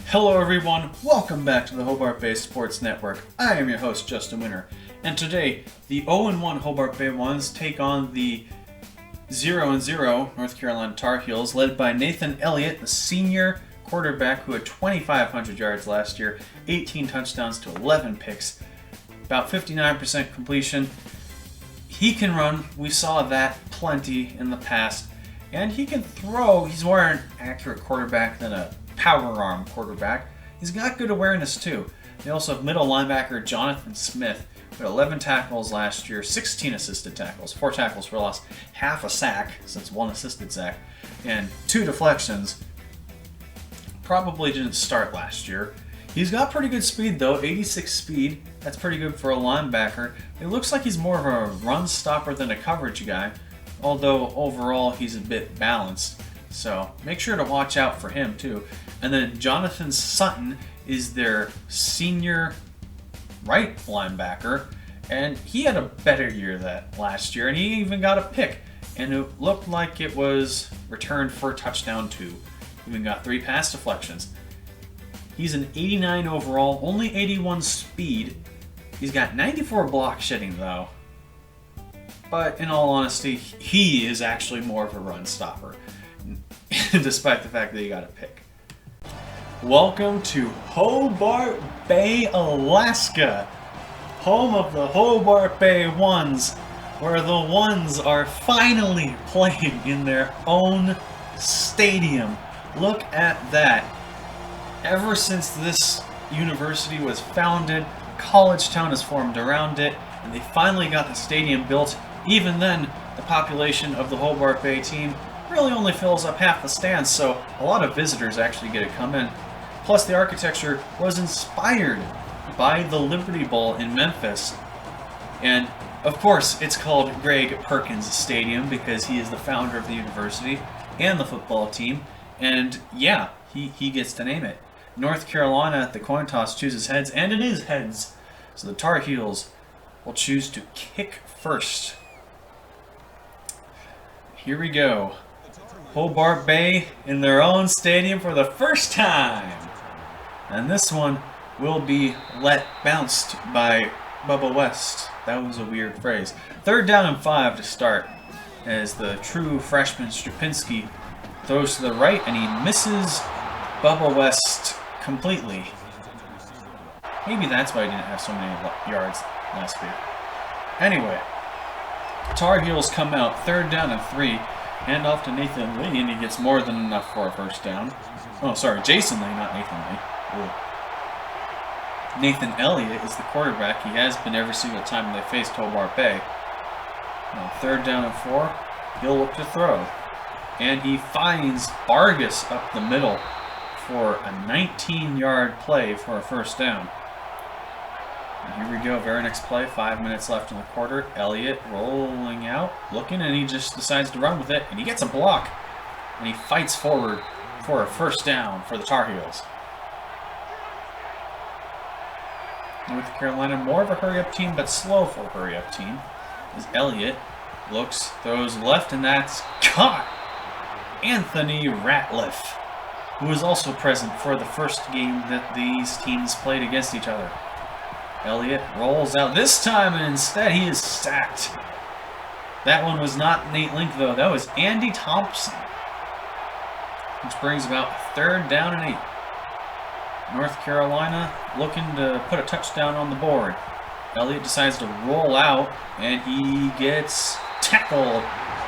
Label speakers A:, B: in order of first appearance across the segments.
A: Hello everyone, welcome back to the Hobart Bay Sports Network. I am your host, Justin Winter, and today the 0-1 Hobart Bay Ones take on the 0-0 North Carolina Tar Heels, led by Nathan Elliott, the senior quarterback who had 2,500 yards last year, 18 touchdowns to 11 picks, about 59% completion. He can run, we saw that plenty in the past, and he can throw. He's more an accurate quarterback than a power arm quarterback. He's got good awareness too. They also have middle linebacker Jonathan Smith, who had 11 tackles last year, 16 assisted tackles, 4 tackles for loss, half a sack, since 1 assisted sack, and 2 deflections. Probably didn't start last year. He's got pretty good speed though, 86 speed. That's pretty good for a linebacker. It looks like he's more of a run stopper than a coverage guy, although overall he's a bit balanced. So make sure to watch out for him too. And then Jonathan Sutton is their senior right linebacker, and he had a better year that last year, and he even got a pick, and it looked like it was returned for a touchdown too. Even got 3 pass deflections. He's an 89 overall, only 81 speed. He's got 94 block shedding though. But in all honesty, he is actually more of a run stopper, despite the fact that he got a pick. Welcome to Hobart Bay, Alaska, home of the Hobart Bay Ones, where the Ones are finally playing in their own stadium. Look at that. Ever since this university was founded, college town has formed around it, and they finally got the stadium built. Even then, the population of the Hobart Bay team really only fills up half the stands, so a lot of visitors actually get to come in. Plus, the architecture was inspired by the Liberty Bowl in Memphis. And, of course, it's called Greg Perkins Stadium because he is the founder of the university and the football team. And, yeah, he gets to name it. North Carolina at the coin toss chooses heads, and it is heads. So the Tar Heels will choose to kick first. Here we go. Hobart Bay in their own stadium for the first time. And this one will be let bounced by Bubba West. That was a weird phrase. 3rd down and 5 to start, as the true freshman Strupinski throws to the right and he misses Bubba West completely. Maybe that's why he didn't have so many yards last year. Anyway, Tar Heels come out 3rd down and 3. Hand off to Nathan Lee, and he gets more than enough for a first down. Oh, sorry, Jason Lee, not Nathan Lee. Ooh. Nathan Elliott is the quarterback. He has been every single time they faced Hobart Bay. Now, 3rd down and 4, he'll look to throw. And he finds Vargas up the middle for a 19-yard play for a first down. And here we go, very next play, 5 minutes left in the quarter. Elliott rolling out, looking, and he just decides to run with it, and he gets a block, and he fights forward for a first down for the Tar Heels. North Carolina, more of a hurry-up team, but slow for a hurry-up team, as Elliott looks, throws left, and that's caught. Anthony Ratliff, who was also present for the first game that these teams played against each other. Elliott rolls out this time, and instead he is sacked. That one was not Nate Link, though. That was Andy Thompson, which brings about 3rd down and 8. North Carolina looking to put a touchdown on the board. Elliott decides to roll out, and he gets tackled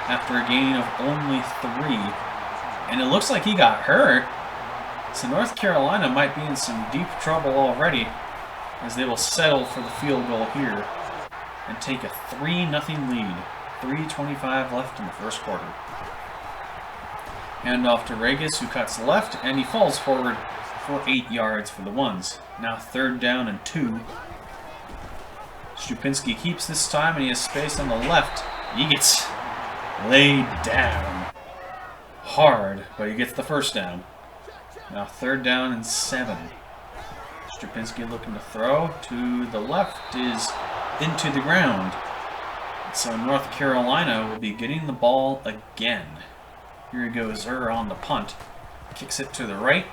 A: after a gain of only 3. And it looks like he got hurt. So North Carolina might be in some deep trouble already, as they will settle for the field goal here and take a 3-0 lead. 3:25 left in the first quarter. Hand off to Regis, who cuts left, and he falls forward for 8 yards for the Ones. Now 3rd down and 2. Strupinski keeps this time, and he has space on the left. He gets laid down hard, but he gets the first down. Now 3rd down and 7. Strupinski looking to throw to the left is into the ground. So North Carolina will be getting the ball again. Here he goes, on the punt. Kicks it to the right.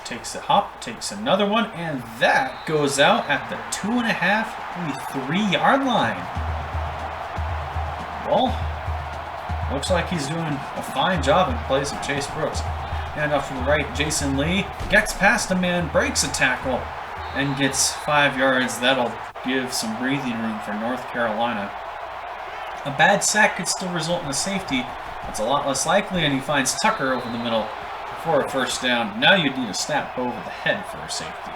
A: takes a hop, takes another one, and that goes out at the 2.5, maybe 3-yard line. Well, looks like he's doing a fine job in place of Chase Brooks. And off to the right, Jason Lee gets past a man, breaks a tackle, and gets 5 yards. That'll give some breathing room for North Carolina. A bad sack could still result in a safety. It's a lot less likely, and he finds Tucker over the middle for a first down. Now you'd need a snap over the head for a safety.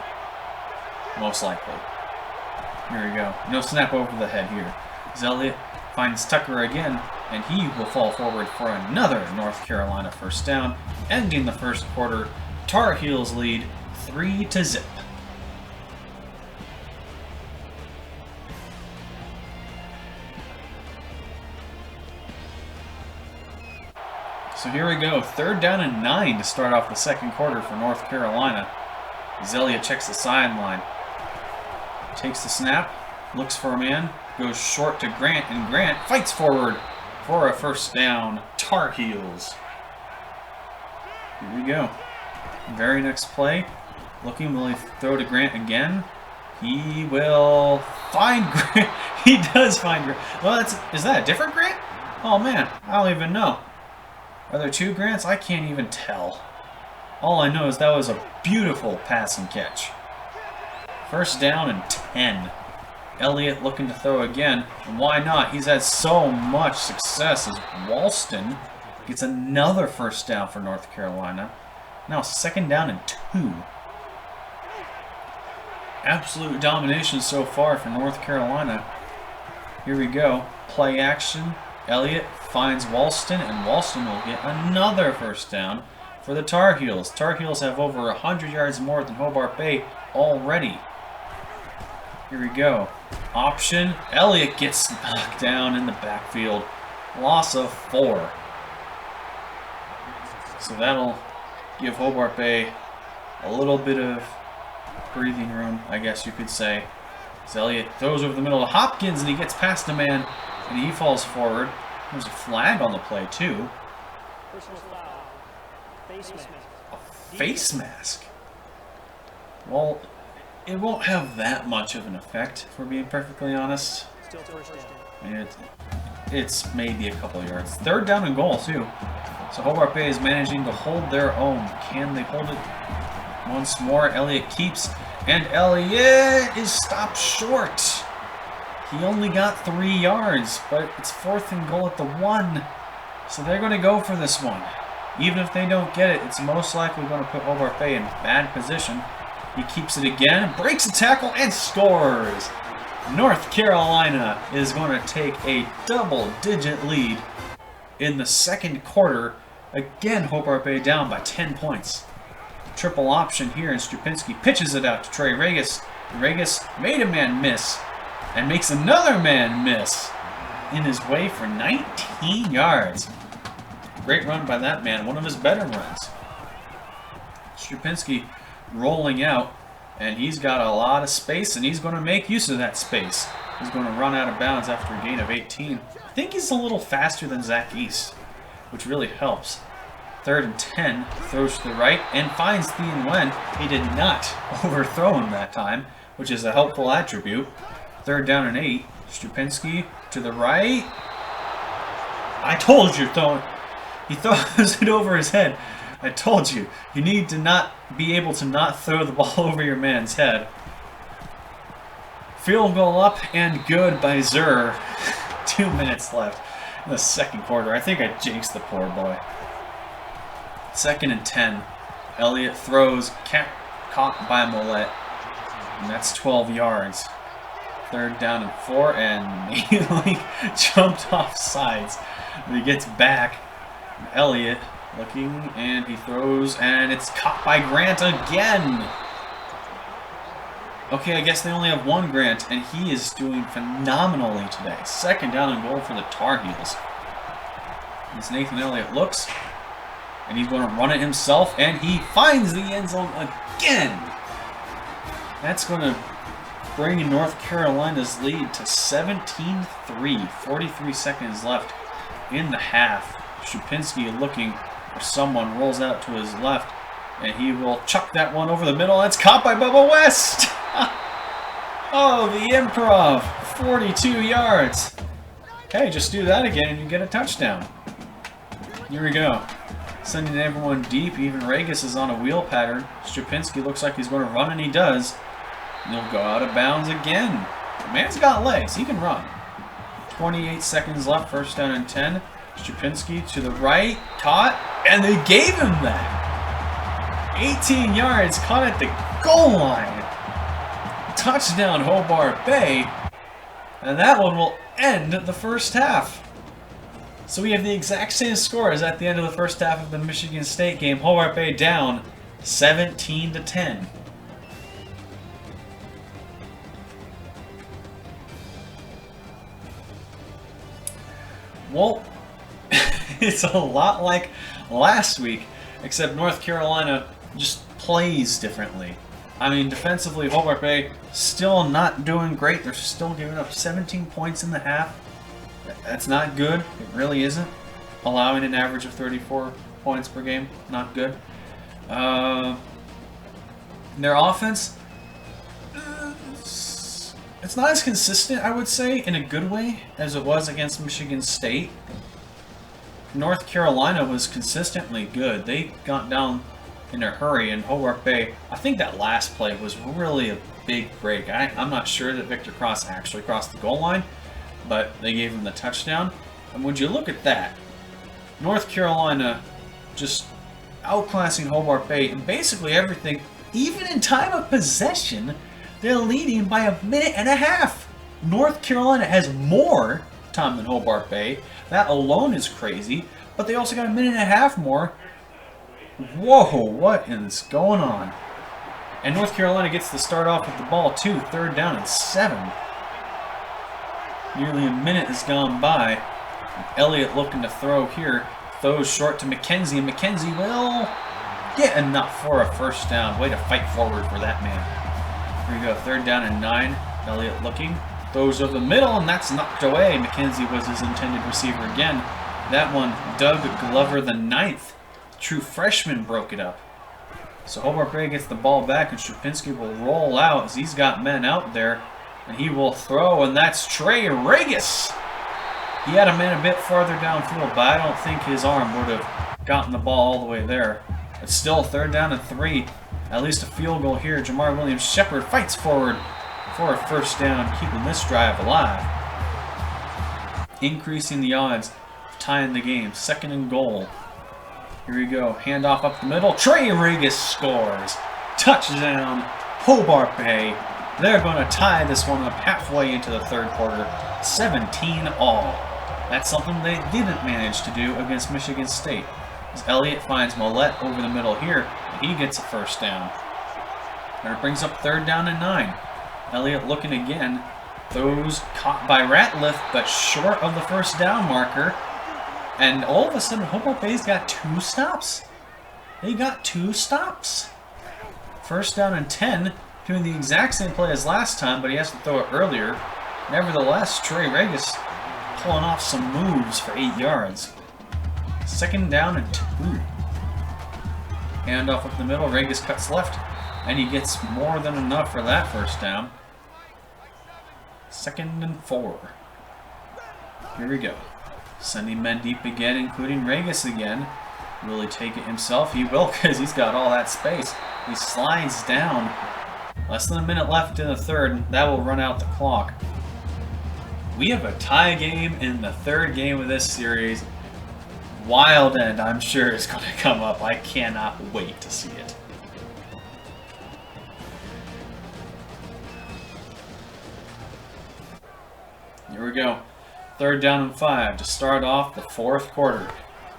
A: Most likely. Here we go. No snap over the head here. Elliott finds Tucker again, and he will fall forward for another North Carolina first down, ending the first quarter. Tar Heels lead 3-0. So here we go, 3rd down and 9 to start off the second quarter for North Carolina. Elliott checks the sideline, takes the snap, looks for a man, goes short to Grant, and Grant fights forward for a first down. Tar Heels. Here we go. Very next play. Looking, will he throw to Grant again? He will find Grant. He does find Grant. Well, is that a different Grant? Oh man, I don't even know. Are there 2 Grants? I can't even tell. All I know is that was a beautiful pass and catch. First down and 10. Elliott looking to throw again, and why not? He's had so much success as Walston gets another first down for North Carolina. Now 2nd down and 2. Absolute domination so far for North Carolina. Here we go. Play action. Elliott finds Walston, and Walston will get another first down for the Tar Heels. Tar Heels have over 100 yards more than Hobart Bay already. Here we go. Option. Elliott gets knocked down in the backfield. Loss of 4. So that'll give Hobart Bay a little bit of breathing room, I guess you could say. So Elliott throws over the middle to Hopkins, and he gets past a man, and he falls forward. There's a flag on the play, too. A face mask? Well, it won't have that much of an effect, if we're being perfectly honest. I mean, it's maybe a couple yards. 3rd down and goal, too. So Hobart Bay is managing to hold their own. Can they hold it once more? Elliott keeps, and Elliott is stopped short. He only got 3 yards, but it's 4th and goal at the 1. So they're going to go for this one. Even if they don't get it, it's most likely going to put Hobart Bay in bad position. He keeps it again, breaks a tackle, and scores. North Carolina is going to take a double-digit lead in the second quarter. Again, Hobart Bay down by 10 points. Triple option here, and Strupinski pitches it out to Trey Regis. Regis made a man miss, and makes another man miss in his way for 19 yards. Great run by that man, one of his better runs. Strupinski rolling out, and he's got a lot of space, and he's going to make use of that space. He's going to run out of bounds after a gain of 18. I think he's a little faster than Zach East, which really helps. 3rd and 10, throws to the right, and finds then-winless. He did not overthrow him that time, which is a helpful attribute. 3rd down and 8. Strupinski to the right. I told you, he throws it over his head. I told you. You need to not be able to not throw the ball over your man's head. Field goal up and good by Zur. 2 minutes left in the second quarter. I think I jinxed the poor boy. 2nd and 10. Elliott throws, caught by Millette. And that's 12 yards. 3rd down and 4, and Malink jumped off sides. But he gets back. Elliott looking, and he throws, and it's caught by Grant again. Okay, I guess they only have 1 Grant, and he is doing phenomenally today. 2nd down and goal for the Tar Heels. As Nathan Elliott looks, and he's going to run it himself, and he finds the end zone again. That's going to bring North Carolina's lead to 17-3. 43 seconds left in the half. Strupinski looking for someone, rolls out to his left, And he will chuck that one over the middle. It's caught by Bubba West. Oh, the improv. 42 yards. Hey, just do that again and you get a touchdown. Here we go. Sending everyone deep. Even Regis is on a wheel pattern. Strapinski looks like he's going to run, and he does. And he'll go out of bounds again. The man's got legs. He can run. 28 seconds left. First down and 10. Strapinski to the right. Caught. And they gave him that. 18 yards. Caught at the goal line. Touchdown, Hobart Bay. And that one will end the first half. So we have the exact same score as at the end of the first half of the Michigan State game. Hobart Bay down 17-10. Well, it's a lot like last week, except North Carolina just plays differently. I mean, defensively, Hobart Bay still not doing great. They're still giving up 17 points in the half. That's not good. It really isn't. Allowing an average of 34 points per game, not good. Their offense, it's not as consistent, I would say, in a good way, as it was against Michigan State. North Carolina was consistently good. They got down in a hurry, and Hobart Bay, I think that last play was really a big break. I'm not sure that Victor Cross actually crossed the goal line, but they gave him the touchdown. And would you look at that? North Carolina just outclassing Hobart Bay in basically everything. Even in time of possession, they're leading by a minute and a half. North Carolina has more time than Hobart Bay. That alone is crazy. But they also got a minute and a half more. Whoa, what is going on? And North Carolina gets to start off with the ball too. 3rd down and 7. Nearly a minute has gone by. Elliott looking to throw here. Throws short to McKenzie, and McKenzie will get enough for a first down. Way to fight forward for that man. Here we go, 3rd down and 9. Elliott looking. Throws over the middle, and that's knocked away. McKenzie was his intended receiver again. That one, Doug Glover the 9th. True freshman broke it up. So Hobart Bay gets the ball back, and Strapinski will roll out as he's got men out there. And he will throw, and that's Trey Regis. He had a man a bit farther downfield, but I don't think his arm would have gotten the ball all the way there. It's still 3rd down and 3. At least a field goal here. Jamar Williams-Shepard fights forward for a first down, keeping this drive alive. Increasing the odds of tying the game. 2nd and goal. Here we go. Handoff up the middle. Trey Regis scores. Touchdown, Hobart Bay. They're going to tie this one up halfway into the 3rd quarter. 17 all. That's something they didn't manage to do against Michigan State. As Elliott finds Millette over the middle here, he gets a first down. And it brings up 3rd down and 9. Elliott looking again. Throws caught by Ratliff, but short of the first down marker. And all of a sudden, Hobart Bay's got 2 stops. They got 2 stops. 1st down and 10, doing the exact same play as last time, but he has to throw it earlier. Nevertheless, Trey Regis pulling off some moves for 8 yards. 2nd down and 2. Handoff up the middle, Regis cuts left, and he gets more than enough for that first down. 2nd and 4. Here we go. Sending men deep again, including Regis again. Will he take it himself? He will, because he's got all that space. He slides down. Less than a minute left in the 3rd. That will run out the clock. We have a tie game in the 3rd game of this series. Wild End, I'm sure, is going to come up. I cannot wait to see it. Here we go. 3rd down and 5 to start off the 4th quarter.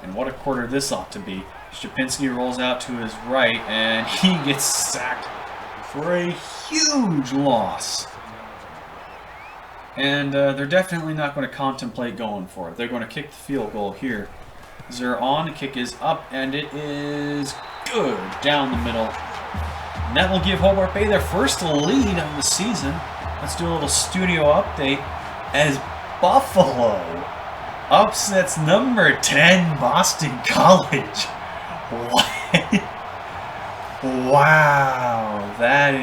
A: And what a quarter this ought to be. Strapinski rolls out to his right, and he gets sacked for a huge loss. And they're definitely not going to contemplate going for it. They're going to kick the field goal here. They're on, kick is up, and it is good down the middle. And that will give Hobart Bay their first lead of the season. Let's do a little studio update as Buffalo upsets number 10 Boston College. What? Wow, that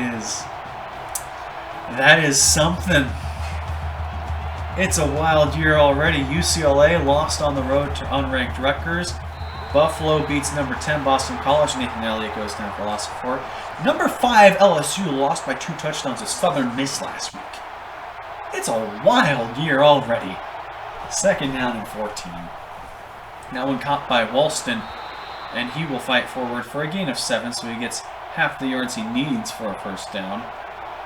A: is something. It's a wild year already. UCLA lost on the road to unranked Rutgers. Buffalo beats number 10 Boston College. Nathan Elliott goes down for a loss of 4. Number 5 LSU lost by 2 touchdowns to Southern Miss last week. It's a wild year already. Second down and 14. That one caught by Walston, and he will fight forward for a gain of 7, so he gets half the yards he needs for a first down.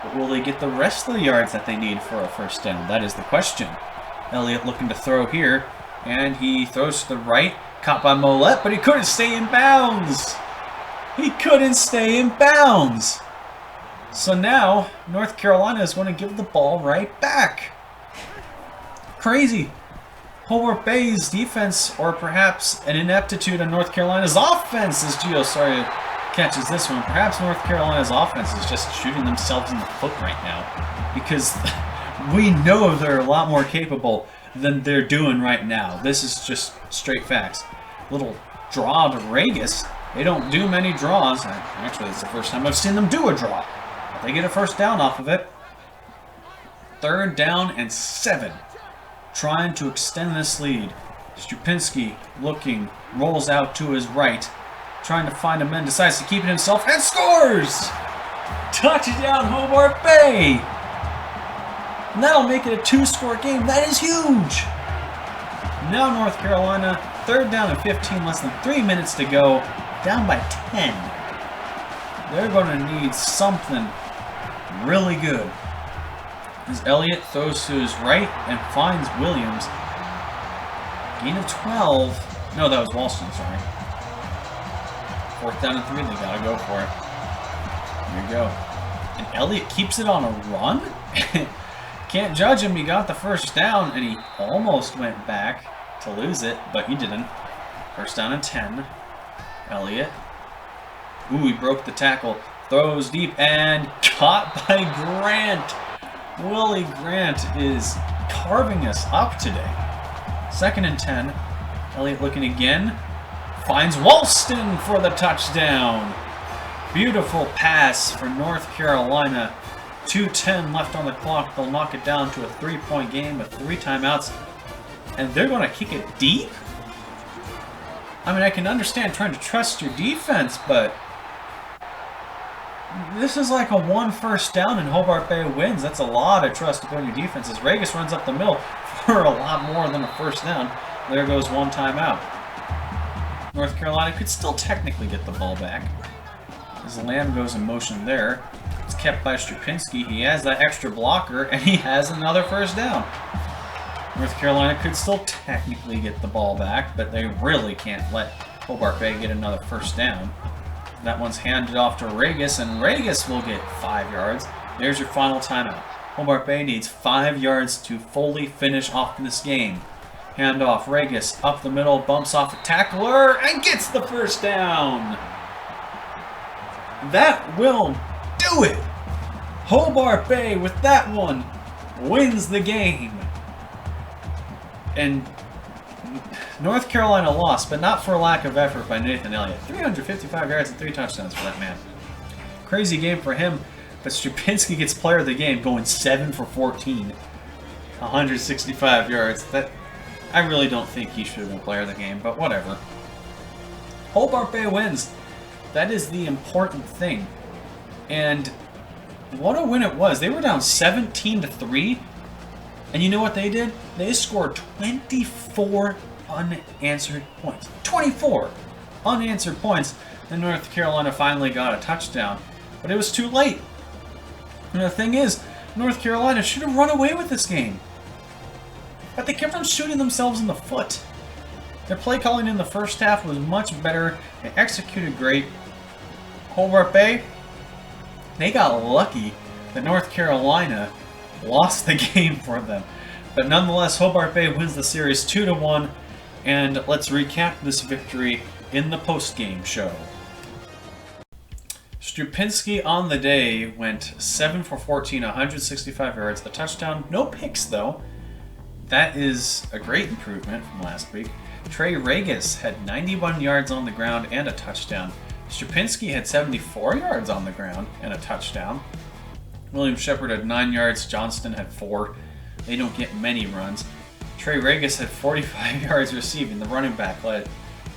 A: But will they get the rest of the yards that they need for a first down? That is the question. Elliott looking to throw here, and he throws to the right, caught by Mollett, but he couldn't stay in bounds. He couldn't stay in bounds. So now, North Carolina is going to give the ball right back. Crazy. Hobart Bay's defense, or perhaps an ineptitude on North Carolina's offense, as Gio catches this one. Perhaps North Carolina's offense is just shooting themselves in the foot right now, because we know they're a lot more capable than they're doing right now. This is just straight facts. Little draw to Regis. They don't do many draws. Actually, it's the first time I've seen them do a draw. But they get a first down off of it. 3rd down and 7. Trying to extend this lead. Stupinski looking, rolls out to his right. Trying to find a man, decides to keep it himself, and scores! Touchdown, Hobart Bay! And that'll make it a 2-score game. That is huge! Now North Carolina, 3rd down and 15, less than 3 minutes to go, down by 10. They're going to need something really good. As Elliott throws to his right and finds Williams. Gain of 12. No, that was Walston, sorry. 4th down and 3, they gotta go for it. Here you go. And Elliott keeps it on a run? Can't judge him, he got the first down, and he almost went back to lose it, but he didn't. 1st down and 10. Elliott. Ooh, he broke the tackle. Throws deep and caught by Grant. Willie Grant is carving us up today. 2nd and 10. Elliott looking again. Finds Walston for the touchdown. Beautiful pass for North Carolina. 2:10 left on the clock. They'll knock it down to a 3-point game with 3 timeouts. And they're going to kick it deep? I mean, I can understand trying to trust your defense, but this is like a 1 first down and Hobart Bay wins. That's a lot of trust to put in your defense. As Regis runs up the middle for a lot more than a first down. There goes 1 timeout. North Carolina could still technically get the ball back. As Lamb goes in motion there. It's kept by Stupinski. He has that extra blocker, and he has another first down. North Carolina could still technically get the ball back, but they really can't let Hobart Bay get another first down. That one's handed off to Regis, and Regis will get 5 yards. There's your final timeout. Hobart Bay needs 5 yards to fully finish off this game. Hand off, Regis up the middle, bumps off a tackler, and gets the first down. That will do it. Hobart Bay, with that one, wins the game. And North Carolina lost, but not for lack of effort by Nathan Elliott. 355 yards and 3 touchdowns for that man. Crazy game for him, but Stupinski gets player of the game, going 7 for 14. 165 yards. That I really don't think he should have been player of the game, but whatever. Hobart Bay wins. That is the important thing. And what a win it was. They were down 17-3. And you know what they did? They scored 24 unanswered points. 24 unanswered points. And North Carolina finally got a touchdown. But it was too late. And the thing is, North Carolina should have run away with this game. But they kept on shooting themselves in the foot. Their play calling in the first half was much better. They executed great. Hobart Bay, they got lucky that North Carolina lost the game for them. But nonetheless, Hobart Bay wins the series 2-1. And let's recap this victory in the post-game show. Stupinski on the day went 7 for 14, 165 yards, a touchdown. No picks, though. That is a great improvement from last week. Trey Regis had 91 yards on the ground and a touchdown. Strapinski had 74 yards on the ground and a touchdown. William Shepard had 9 yards. Johnston had 4. They don't get many runs. Trey Regis had 45 yards receiving. The running back led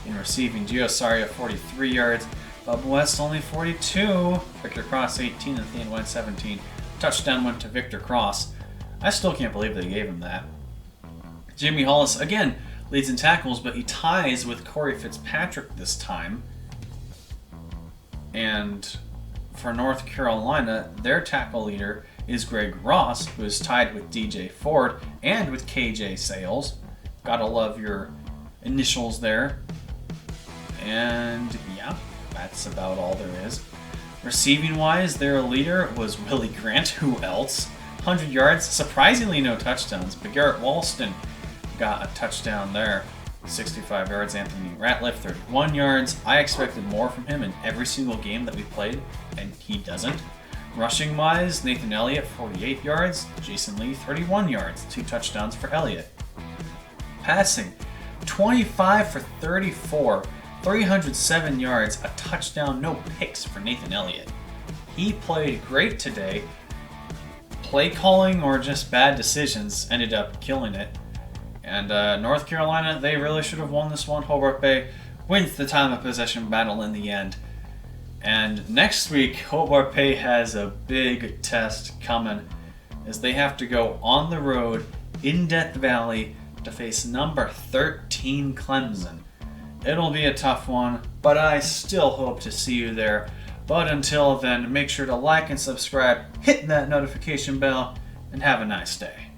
A: in receiving. Gio Saria 43 yards. Bubba West only 42. Victor Cross 18 and Thean Wentz 17. Touchdown went to Victor Cross. I still can't believe they gave him that. Jimmy Hollis again leads in tackles, but he ties with Corey Fitzpatrick this time. And for North Carolina, their tackle leader is Greg Ross, who is tied with DJ Ford and with KJ Sales. Gotta love your initials there. And yeah, that's about all there is. Receiving wise, their leader was Willie Grant. Who else? 100 yards, surprisingly no touchdowns, but Garrett Walston got a touchdown there. 65 yards. Anthony Ratliff 31 yards. I expected more from him in every single game that we played, and he doesn't. Rushing wise, Nathan Elliott 48 yards. Jason Lee 31 yards. 2 touchdowns for Elliott. Passing 25 for 34. 307 yards, a touchdown, no picks for Nathan Elliott. He played great today. Play calling or just bad decisions ended up killing it. And North Carolina, they really should have won this one. Hobart Bay wins the time of possession battle in the end. And next week, Hobart Bay has a big test coming as they have to go on the road in Death Valley to face number 13 Clemson. It'll be a tough one, but I still hope to see you there. But until then, make sure to like and subscribe, hit that notification bell, and have a nice day.